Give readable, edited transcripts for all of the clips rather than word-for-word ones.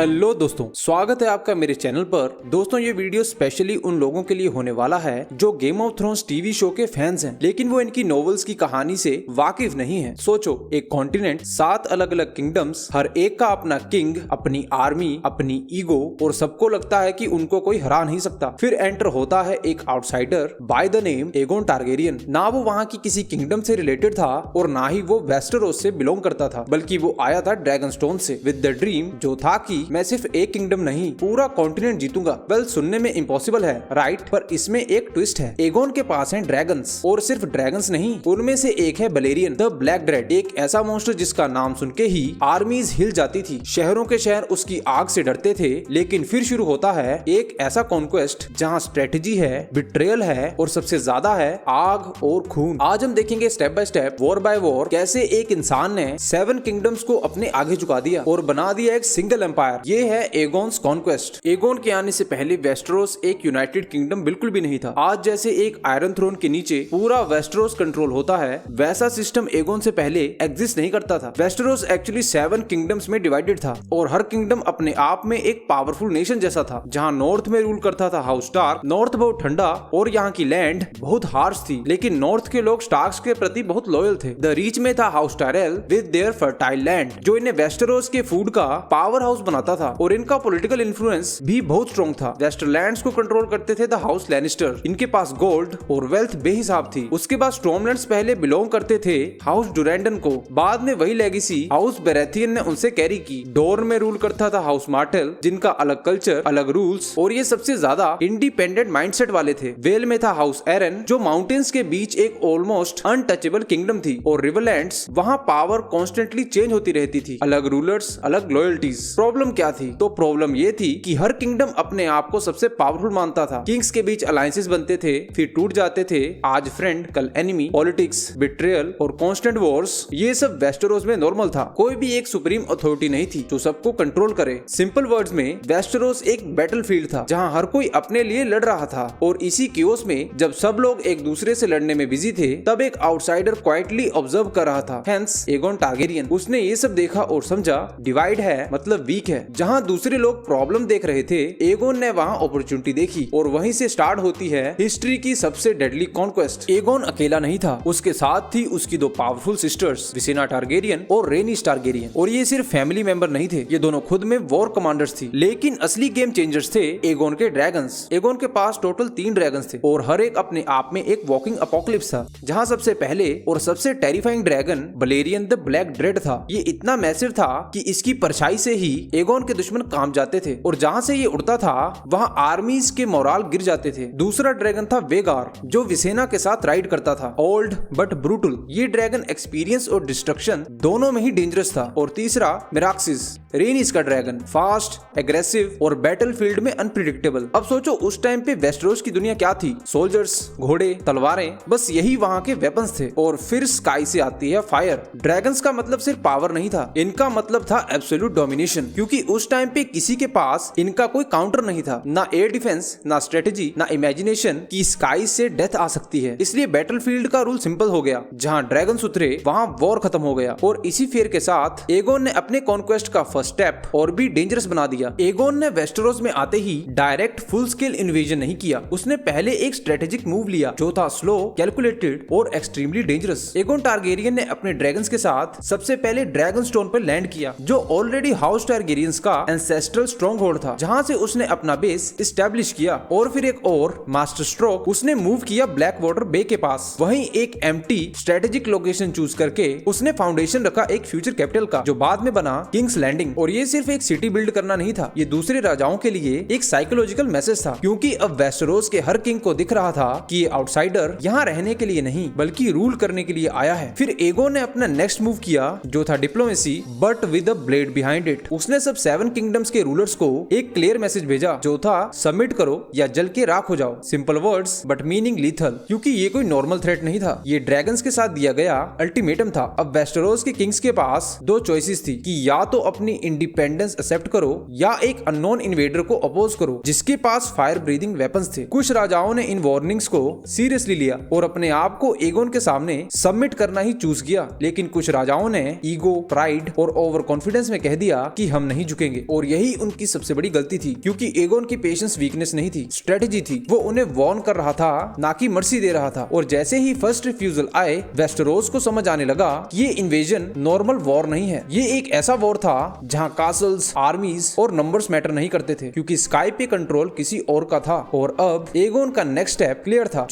Hello दोस्तों, स्वागत है आपका मेरे चैनल पर। दोस्तों ये वीडियो स्पेशली उन लोगों के लिए होने वाला है जो game of thrones TV show के फैंस हैं, लेकिन वो इनकी नॉवेल्स की कहानी से वाकिफ नहीं है। सोचो, एक कॉन्टिनेंट, 7 अलग अलग किंगडम्स, हर एक का अपना किंग, अपनी आर्मी, अपनी ईगो, और सबको लगता है कि उनको कोई हरा नहीं सकता। फिर एंटर होता है एक outsider by the name Aegon Targaryen. ना वो वहाँ की किसी किंगडम से रिलेटेड था और ना ही वो वेस्टेरोस से बिलोंग करता था, बल्कि वो आया था ड्रैगनस्टोन से विद द ड्रीम, जो था कि मैं सिर्फ एक किंगडम नहीं पूरा कॉन्टिनेंट जीतूंगा। वेल, सुनने में इम्पॉसिबल है, राइट? पर इसमें एक ट्विस्ट है। एगोन के पास हैं ड्रैगन्स, और सिर्फ ड्रैगन्स नहीं, उनमें से एक है बलेरियन द ब्लैक ड्रेड, एक ऐसा मॉन्स्टर जिसका नाम सुन के ही आर्मीज हिल जाती थी। शहरों के शहर उसकी आग से डरते थे। लेकिन फिर शुरू होता है एक ऐसा कॉन्क्वेस्ट जहाँ स्ट्रेटेजी है, बिट्रेयल है, और सबसे ज्यादा है आग और खून। आज हम देखेंगे step by step, war by war, कैसे एक इंसान ने 7 किंगडम्स को अपने आगे झुका दिया और बना दिया एक सिंगल एम्पायर। ये है एगोन्स कॉन्क्वेस्ट। एगोन के आने से पहले वेस्टेरोस एक यूनाइटेड किंगडम बिल्कुल भी नहीं था। आज जैसे एक आयरन थ्रोन के नीचे पूरा वेस्टेरोस कंट्रोल होता है, वैसा सिस्टम एगोन से पहले एग्जिस्ट नहीं करता था। वेस्टेरोस एक्चुअली 7 किंगडम्स में डिवाइडेड था, और हर किंगडम अपने आप में एक पावरफुल नेशन जैसा था। जहाँ नॉर्थ में रूल करता था हाउस स्टार्क। नॉर्थ बहुत ठंडा और यहाँ की लैंड बहुत हार्श थी, लेकिन नॉर्थ के लोग स्टार्क्स के प्रति बहुत लॉयल थे। द रीच में था House Tyrell with their fertile land, जो इन्हें वेस्टेरोस के फूड का पावर हाउस बनाता था, और इनका पॉलिटिकल इन्फ्लुएंस भी बहुत स्ट्रॉन्ग था। वेस्टरलैंड्स को कंट्रोल करते थे द हाउस लैनिस्टर। इनके पास गोल्ड और वेल्थ बेहिसाब थी। उसके बाद स्टॉर्मलैंड्स पहले बिलोंग करते थे हाउस डुरैंडन को। बाद में वही लेगेसी हाउस बेरेथियन ने उनसे कैरी की। डोर में रूल करता था हाउस मार्टेल, जिनका अलग कल्चर, अलग रूल्स, और ये सबसे ज्यादा इंडिपेंडेंट माइंडसेट वाले थे। वेल में था हाउस एरन, जो माउंटेन्स के बीच एक ऑलमोस्ट अनटचेबल किंगडम थी, और रिवरलैंड्स, वहाँ पावर कॉन्स्टेंटली चेंज होती रहती थी। अलग रूलर्स, अलग लॉयल्टीज। प्रॉब्लम क्या थी? तो प्रॉब्लम ये थी कि हर किंगडम अपने आप को सबसे पावरफुल मानता था। किंग्स के बीच अलायंसेस बनते थे, फिर टूट जाते थे, आज फ्रेंड कल एनिमी। पॉलिटिक्स, बिट्रेयल और कांस्टेंट वॉर्स, ये सब वेस्टेरोस में नॉर्मल था। कोई भी एक सुप्रीम अथॉरिटी नहीं थी जो सबको कंट्रोल करे। सिंपल वर्ड्स में, वेस्टेरोस एक बैटलफील्ड था जहां हर कोई अपने लिए लड़ रहा था, और इसी कियोस में जब सब लोग एक दूसरे से लड़ने में बिजी थे, तब एक आउटसाइडर क्वाइटली ऑब्जर्व कर रहा था। Hence Aegon Targaryen. उसने ये सब देखा और समझा डिवाइड है मतलब वीक है। जहां दूसरे लोग प्रॉब्लम देख रहे थे, एगोन ने वहां अपॉर्चुनिटी देखी, और वहीं से स्टार्ट होती है हिस्ट्री की सबसे डेडली कॉन्क्वेस्ट। एगोन अकेला नहीं था, उसके साथ थी उसकी 2 पावरफुल सिस्टर्स, विसेना टारगेरियन और रेनिस टारगेरियन। और ये सिर्फ फैमिली मेंबर नहीं थे, ये दोनों खुद में वॉर कमांडर्स थी। लेकिन असली गेम चेंजर्स थे एगोन के ड्रैगन्स। एगोन के पास टोटल 3 ड्रैगन्स थे, और हर एक अपने आप में एक वॉकिंग अपोकलिप्स था। जहाँ सबसे पहले और सबसे terrifying dragon Balerion the black dread था। ये इतना मैसिव था कि इसकी परछाई से ही एगोन के दुश्मन काम जाते थे, और जहाँ से ये उड़ता था वहाँ आर्मीज के मोराल गिर जाते थे। दूसरा ड्रैगन था वेगार, जो विसेना के साथ राइड करता था। ओल्ड बट ब्रूटल, ये ड्रैगन एक्सपीरियंस और डिस्ट्रक्शन दोनों में ही डेंजरस था। और तीसरा मिराक्सिस, रेनिस का ड्रैगन, फास्ट, एग्रेसिव और बैटलफील्ड में अनप्रिडिक्टेबल। अब सोचो उस टाइम पे वेस्टेरोस की दुनिया क्या थी? सोल्जर्स, घोड़े, तलवारें, बस यही वहाँ के वेपन्स थे। और फिर स्काई से आती है फायर। ड्रैगन्स का मतलब सिर्फ पावर नहीं था, इनका मतलब था एब्सोल्यूट डोमिनेशन, क्योंकि उस टाइम पे किसी के पास इनका कोई काउंटर नहीं था। ना एयर डिफेंस, ना स्ट्रेटेजी, ना इमेजिनेशन कि स्काई से डेथ आ सकती है। इसलिए बैटलफील्ड का रूल सिंपल हो गया, जहाँ ड्रैगन्स उतरे वहाँ वॉर खत्म हो गया। और इसी फेयर के साथ एगोन ने अपने कॉन्क्वेस्ट का फर्स्ट स्टेप और भी डेंजरस बना दिया। एगोन ने वेस्टेरोस में आते ही डायरेक्ट फुल स्केल इन्वेजन नहीं किया। उसने पहले एक स्ट्रेटेजिक मूव लिया, जो था स्लो, कैलकुलेटेड और एक्सट्रीमली डेंजरस। एगोन टारगेरियन ने अपने ड्रैगन्स के साथ सबसे पहले ड्रैगन स्टोन पर लैंड किया, जो ऑलरेडी हाउस टारगेरियंस का एंसेस्ट्रल स्ट्रॉन्ग होल्ड था, जहाँ से उसने अपना बेस एस्टेब्लिश किया। और फिर एक और मास्टर स्ट्रोक उसने मूव किया ब्लैक वाटर बे के पास। वहीं एक एम्प्टी स्ट्रेटेजिक लोकेशन चूज करके उसने फाउंडेशन रखा एक फ्यूचर कैपिटल का, जो बाद में बना किंग्स लैंडिंग। और ये सिर्फ एक सिटी बिल्ड करना नहीं था, ये दूसरे राजाओं के लिए एक साइकोलॉजिकल मैसेज था, क्योंकि अब वेस्टेरोस के हर किंग को दिख रहा था कि ये आउटसाइडर यहाँ रहने के लिए नहीं बल्कि रूल करने के लिए आया है। फिर एगोन ने अपना नेक्स्ट मूव किया, जो था diplomacy but with a blade behind it. उसने सब 7 किंगडम्स के रूलर्स को एक क्लियर मैसेज भेजा, जो था सबमिट करो या जल के राख हो जाओ। Simple words but meaning lethal, क्योंकि ये कोई नॉर्मल थ्रेट नहीं था, ये ड्रैगन्स के साथ दिया गया अल्टीमेटम था। अब वेस्टेरोस के किंग्स के पास 2 चॉइसेस थी कि या तो अपनी इंडिपेंडेंस एक्सेप्ट करो या एक अननोन इन्वेडर को अपोज करो जिसके पास फायर ब्रीदिंग वेपन्स थे। कुछ राजाओं ने इन वार्निंग्स को सीरियसली लिया और अपने आप को एगोन के सामने सबमिट करना ही चूज किया, लेकिन कुछ राजाओं ने ईगो, प्राइड और ओवर कॉन्फिडेंस में कह दिया कि हम नहीं झुकेंगे। और यही उनकी सबसे बड़ी गलती थी, क्योंकि एगोन की पेशेंस वीकनेस नहीं थी, स्ट्रेटेजी थी। वो उन्हें वार्न कर रहा था, ना कि मर्सी दे रहा था। और जैसे ही फर्स्ट रिफ्यूजल आए, वेस्टेरोस को समझ आने लगा कि ये इन्वेजन नॉर्मल वॉर नहीं है, ये एक ऐसा वॉर था जहां कासल्स, आर्मीज और नंबर्स मैटर नहीं करते थे, क्योंकि स्काई पे कंट्रोल किसी और का था। और अब एगोन का नेक्स्ट स्टेप क्लियर था,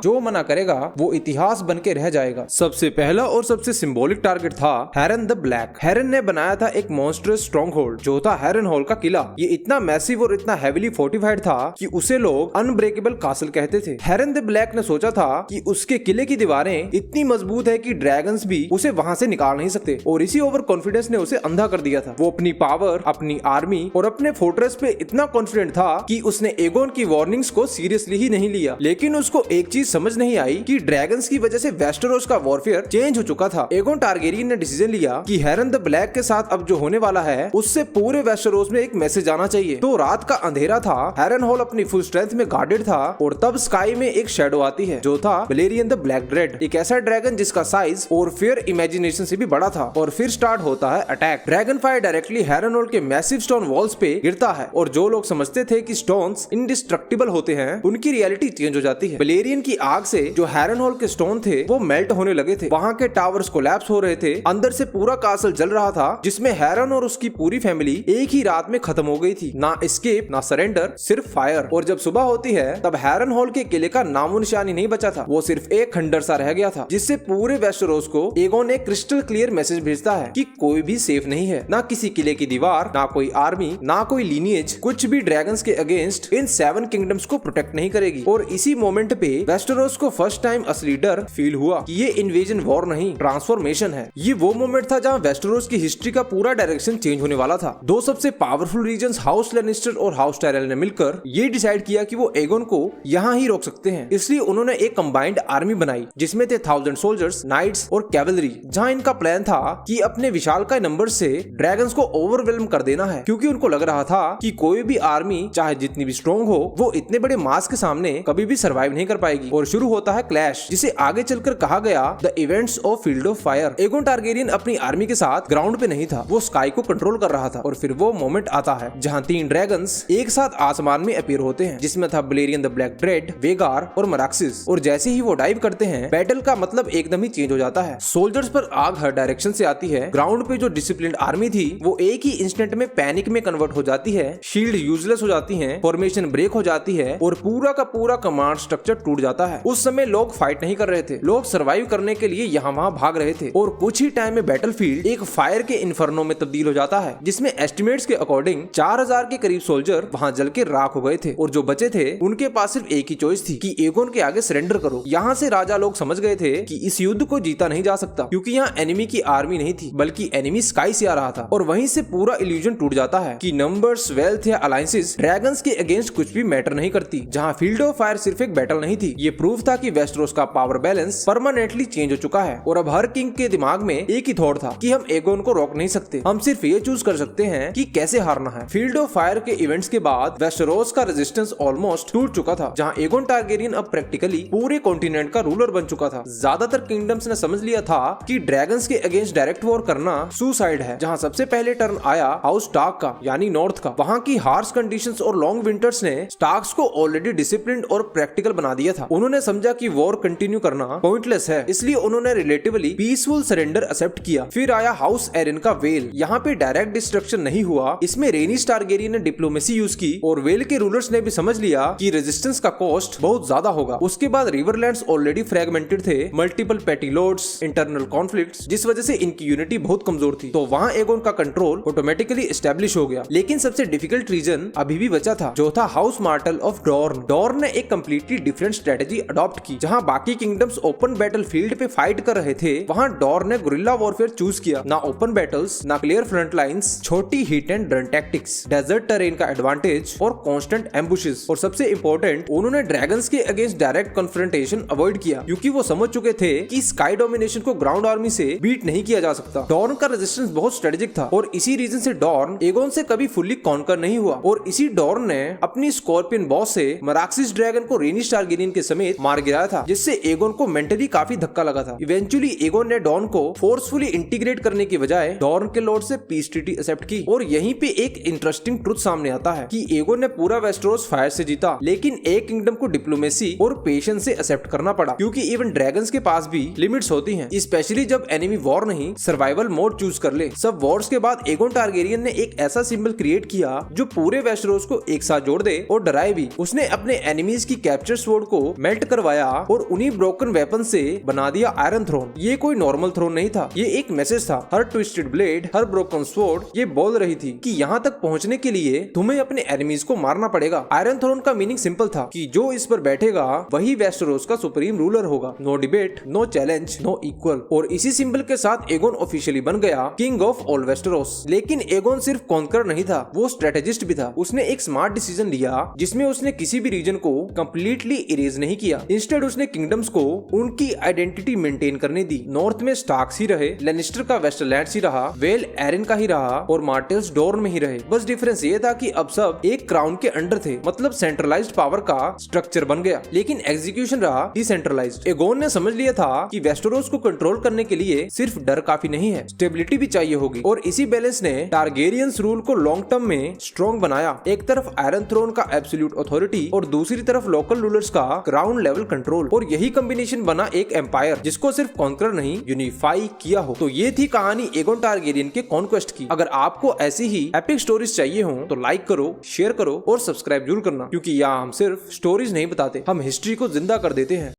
जो मना करेगा वो इतिहास बन के रह जाएगा। सबसे पहला और सबसे सिंबॉलिक टारगेट था हेरन द ब्लैक। हेरन ने बनाया था एक मॉन्स्टरस स्ट्रॉन्ग होल्ड, जो था हेरन हॉल का किला। ये इतना मैसिव और इतना हेविली फोर्टिफाइड था कि उसे लोग अनब्रेकेबल कासल कहते थे। हेरन द ब्लैक ने सोचा था कि उसके किले की दीवारें इतनी मजबूत है कि ड्रैगन्स भी उसे वहां से निकाल नहीं सकते, और इसी ओवर कॉन्फिडेंस ने उसे अंधा कर दिया था। वो अपनी पावर, अपनी आर्मी और अपने फोर्ट्रेस पे इतना कॉन्फिडेंट था कि उसने एगोन की वार्निंग्स को सीरियसली ही नहीं लिया। लेकिन उसको एक चीज समझ नहीं आई कि ड्रैगन्स की वजह से वेस्टेरोस का वॉरफेयर चेंज हो चुका था। एगोन टारगेरियन ने डिसीजन लिया कि हेरन द ब्लैक के साथ अब जो होने वाला है उससे पूरे वेस्टेरोस में एक मैसेज आना चाहिए। तो रात का अंधेरा था, हेरन हॉल अपनी फुल स्ट्रेंथ में गार्डेड था, और तब स्काई में एक शैडो आती है, जो था वलेरियन द ब्लैक ड्रेड, एक ऐसा ड्रैगन जिसका साइज और फियर इमेजिनेशन से भी बड़ा था। और फिर स्टार्ट होता है अटैक। ड्रैगन फायर डायरेक्टली हेरन हॉल के मैसिव स्टोन वॉल्स पे गिरता है, और जो लोग समझते थे कि स्टोन्स इंडिस्ट्रक्टिबल होते हैं, उनकी रियलिटी चेंज हो जाती है। वलेरियन की आग से जो हेरन हॉल के स्टोन थे वो मेल्ट होने लगे थे, वहां के टावर्स कोलैप्स हो रहे थे, अंदर से पूरा कासल जल रहा था, जिसमें हेरन और उसकी पूरी फैमिली एक ही रात में खत्म हो गई थी। ना एस्केप, ना सरेंडर, सिर्फ फायर। और जब सुबह होती है तब हेरन हॉल के किले का नामो निशानी नहीं बचा था, वो सिर्फ एक खंडर सा रह गया था, जिससे पूरे वेस्टेरोस को एगोन एक क्रिस्टल क्लियर मैसेज भेजता है कि कोई भी सेफ नहीं है, ना किसी किले की दीवार, ना कोई आर्मी, ना कोई लीनिएज, कुछ भी ड्रैगन्स के अगेंस्ट इन 7 किंगडम्स को प्रोटेक्ट नहीं करेगी। और इसी मोमेंट पे वेस्टेरोस को फर्स्ट टाइम असली डर फील हुआ कि ये इन्वेजन वॉर नहीं, ट्रांसफॉर्मेशन है। ये वो मोमेंट था जहाँ वेस्टेरोस की हिस्ट्री का पूरा डायरेक्शन चेंज होने वाला था। दो सबसे पावरफुल रीजन्स हाउस लैनिस्टर और हाउस टायरल ने मिलकर ये डिसाइड किया कि वो एगोन को यहाँ ही रोक सकते हैं, इसलिए उन्होंने एक कंबाइंड आर्मी बनाई, जिसमें थे 1000 सोल्जर्स, नाइट्स और कैवलरी, जहाँ इनका प्लान था कि अपने विशालकाय नंबर्स से ड्रैगन्स को ओवरवेल्म कर देना है, क्योंकि उनको लग रहा था कि कोई भी आर्मी चाहे जितनी भी स्ट्रॉन्ग हो, वो इतने बड़े मास के सामने कभी भी सर्वाइव नहीं कर पाएगी। और शुरू होता है क्लैश, जिसे आगे चलकर कहा गया the events of field of fire. Aegon Targaryen अपनी आर्मी के साथ ग्राउंड पे नहीं था, वो स्काई को कंट्रोल कर रहा था। और फिर वो मोमेंट आता है जहाँ 3 ड्रैगन्स एक साथ आसमान में अपीयर होते हैं, जिसमें था वलेरियन द ब्लैक ड्रेड, वेगार और मराक्सिस। और जैसे ही वो डाइव करते हैं, बैटल का मतलब एकदम ही चेंज हो जाता है। सोल्जर्स पर आग हर डायरेक्शन से आती है, ग्राउंड पे जो डिसिप्लिन्ड आर्मी थी वो एक ही इंस्टेंट में पैनिक में कन्वर्ट हो जाती है, शील्ड यूजलेस हो जाती है, फॉर्मेशन ब्रेक हो जाती है, और पूरा का पूरा कमांड स्ट्रक्चर टूट जाता है। उस समय लोग फाइट नहीं कर रहे थे, लोग सर्वाइव करने के लिए यहाँ वहाँ भाग रहे थे। और कुछ ही टाइम में बैटलफील्ड एक फायर के इन्फर्नो में तब्दील हो जाता है, जिसमें एस्टिमेट्स के अकॉर्डिंग 4000 के करीब सोल्जर वहाँ जल के राख हो गए थे। और जो बचे थे उनके पास सिर्फ एक ही चॉइस थी कि एगोन के आगे सरेंडर करो। यहाँ से राजा लोग समझ गए थे कि इस युद्ध को जीता नहीं जा सकता, क्योंकि यहाँ एनिमी की आर्मी नहीं थी, बल्कि एनिमी स्काई से आ रहा था। और वहीं से पूरा इल्यूजन टूट जाता है कि नंबर्स, वेल्थ या अलायंसेस ड्रैगन्स के अगेंस्ट कुछ भी मैटर नहीं करती। जहाँ फील्ड ऑफ फायर सिर्फ एक बैटल नहीं थी, ये प्रूफ था कि वेस्टेरोस का पावर बैलेंस परमानेंटली चेंज हो चुका है। और अब हर किंग के दिमाग में एक ही थॉट था कि हम एगोन को रोक नहीं सकते, हम सिर्फ ये चूज कर सकते हैं कि कैसे हारना है। फील्ड ऑफ फायर के इवेंट्स के बाद वेस्टेरोस का रेजिस्टेंस ऑलमोस्ट टूट चुका था, जहाँ एगोन टारगेरियन अब प्रैक्टिकली पूरे कॉन्टिनेंट का रूलर बन चुका था। ज्यादातर किंगडम्स ने समझ लिया था कि ड्रैगन्स के अगेंस्ट डायरेक्ट वॉर करना सुसाइड है। जहाँ सबसे पहले टर्न आया हाउस स्टार्क का, यानी नॉर्थ का। वहाँ की हार्श कंडीशंस और लॉन्ग विंटर्स ने स्टार्क्स को ऑलरेडी डिसिप्लिन्ड और प्रैक्टिकल बना दिया था। उन्होंने समझा कि वॉर कंटिन्यू करना पॉइंटलेस है, इसलिए उन्होंने रिलेटिवली पीसफुल सरेंडर एक्सेप्ट किया। फिर आया हाउस एरन का वेल। यहाँ पे डायरेक्ट डिस्ट्रक्शन नहीं हुआ, इसमें रेनिस टारगेरियन ने डिप्लोमेसी यूज की, और वेल के रूलर्स ने भी समझ लिया कि रेजिस्टेंस का कॉस्ट बहुत ज्यादा होगा। उसके बाद रिवरलैंड्स ऑलरेडी फ्रेगमेंटेड थे, मल्टीपल पेटी लॉर्ड्स, इंटरनल कॉन्फ्लिक्ट्स, जिस वजह से इनकी यूनिटी बहुत कमजोर थी। तो वहाँ एगोन का कंट्रोल ऑटोमेटिकली एस्टेब्लिश हो गया। लेकिन सबसे डिफिकल्ट रीजन अभी भी बचा था, जो था हाउस मार्टल ऑफ डॉर्न। डॉर्न ने एक कंप्लीटली डिफरेंट स्ट्रेटेजी अडॉप्ट की। जहाँ बाकी किंगडम्स ओपन बैटल फील्ड पे फाइट कर रहे थे, वहाँ डॉर्न ने गुरिल्ला वॉरफेयर चूज किया। ना ओपन बैटल्स, ना क्लियर फ्रंट लाइन्स, छोटी hit and run tactics, desert terrain का एडवांटेज और कांस्टेंट एम्बुशेस। और सबसे इंपॉर्टेंट, उन्होंने ड्रैगन्स के अगेंस्ट डायरेक्ट कन्फ्रंटेशन अवॉइड किया, क्योंकि वो समझ चुके थे कि स्काई डोमिनेशन को ग्राउंड आर्मी से बीट नहीं किया जा सकता। डॉर्न का रेजिस्टेंस बहुत स्ट्रेटेजिक था, और इसी रीजन से डॉर्न एगोन से कभी फुल्ली कॉन्कर नहीं हुआ। और इसी डॉर्न ने अपनी स्कॉर्पियन बॉस से मराक्सिस ड्रैगन को रेनिस टारगेरियन के समेत मार गिराया था, जिससे एगोन को मेंटली काफी धक्का लगा था। इवेंचुअली एगोन ने डॉर्न को फोर्सफुली इंटीग्रेट करने की बजाय डॉर्न के लॉर्ड से पीस ट्रीटी एक्सेप्ट एक्सेप्ट की। और यहीं पे एक इंटरेस्टिंग ट्रुथ सामने आता है कि एगोन ने पूरा वेस्टेरोस फायर से जीता, लेकिन एक किंगडम को डिप्लोमेसी और पेशेंस से एक्सेप्ट करना पड़ा, क्योंकि इवन ड्रैगन्स के पास भी लिमिट्स होती हैं, स्पेशली जब एनिमी वॉर नहीं सर्वाइवल मोड चूज कर ले। सब वॉर्स के बाद एगोन टारगेरियन ने एक ऐसा सिंबल क्रिएट किया जो पूरे वेस्टेरोस को एक साथ जोड़ दे और डराए भी। उसने अपने एनिमीज की कैप्चर स्वॉर्ड को मेल्ट करवाया और उन्हीं ब्रोकन वेपन से बना दिया आयरन थ्रोन। ये कोई नॉर्मल थ्रोन नहीं था, ये एक मैसेज था। हर ट्विस्टेड ब्लेड, हर ब्रोकन स्वॉर्ड ये बोल रही थी कि यहाँ तक पहुँचने के लिए तुम्हें अपने एनिमीज को मारना पड़ेगा। आयरन थ्रोन का मीनिंग सिंपल था कि जो इस पर बैठेगा वही वेस्टेरोस का सुप्रीम रूलर होगा। No debate, no challenge, no equal. और इसी सिंबल के साथ एगोन ऑफिशियली बन गया किंग ऑफ ऑल वेस्टेरोस। लेकिन एगोन सिर्फ कॉन्कर नहीं था, वो स्ट्रेटेजिस्ट भी था। उसने एक स्मार्ट डिसीजन लिया जिसमें उसने किसी भी रीजन को कंप्लीटली इरेज नहीं किया। इंस्टेड उसने किंगडम्स को उनकी आइडेंटिटी मेंटेन करने दी। नॉर्थ में स्टार्क्स ही रहे, लेनिस्टर का वेस्टरलैंड्स ही रहा, वेल एरिन का ही रहा और मार्टेल्स डॉर्न में ही रहे। बस डिफरेंस ये था कि अब सब एक क्राउन के अंडर थे, मतलब सेंट्रलाइज्ड पावर का स्ट्रक्चर बन गया, लेकिन एग्जीक्यूशन रहा डिसेंट्रलाइज्ड। एगोन ने समझ लिया था कि वेस्टेरोस को कंट्रोल करने के लिए सिर्फ डर काफी नहीं है, स्टेबिलिटी भी चाहिए होगी। और इसी बैलेंस ने टारगेरियंस रूल को लॉन्ग टर्म में स्ट्रॉन्ग बनाया। एक तरफ आयरन थ्रोन का एब्सोल्यूट अथॉरिटी और दूसरी तरफ लोकल रूलर्स का ग्राउंड लेवल कंट्रोल। और यही कॉम्बिनेशन बना एक एम्पायर जिसको सिर्फ कॉन्कर नहीं यूनिफाई किया हो। तो ये थी कहानी एगोन टारगेरियन के कॉन्क्वेस्ट की। अगर आपको ऐसी ही एपिक स्टोरीज चाहिए हो तो लाइक करो, शेयर करो और सब्सक्राइब जरूर करना, क्योंकि यहाँ हम सिर्फ स्टोरीज नहीं बताते, हम हिस्ट्री को जिंदा कर देते हैं।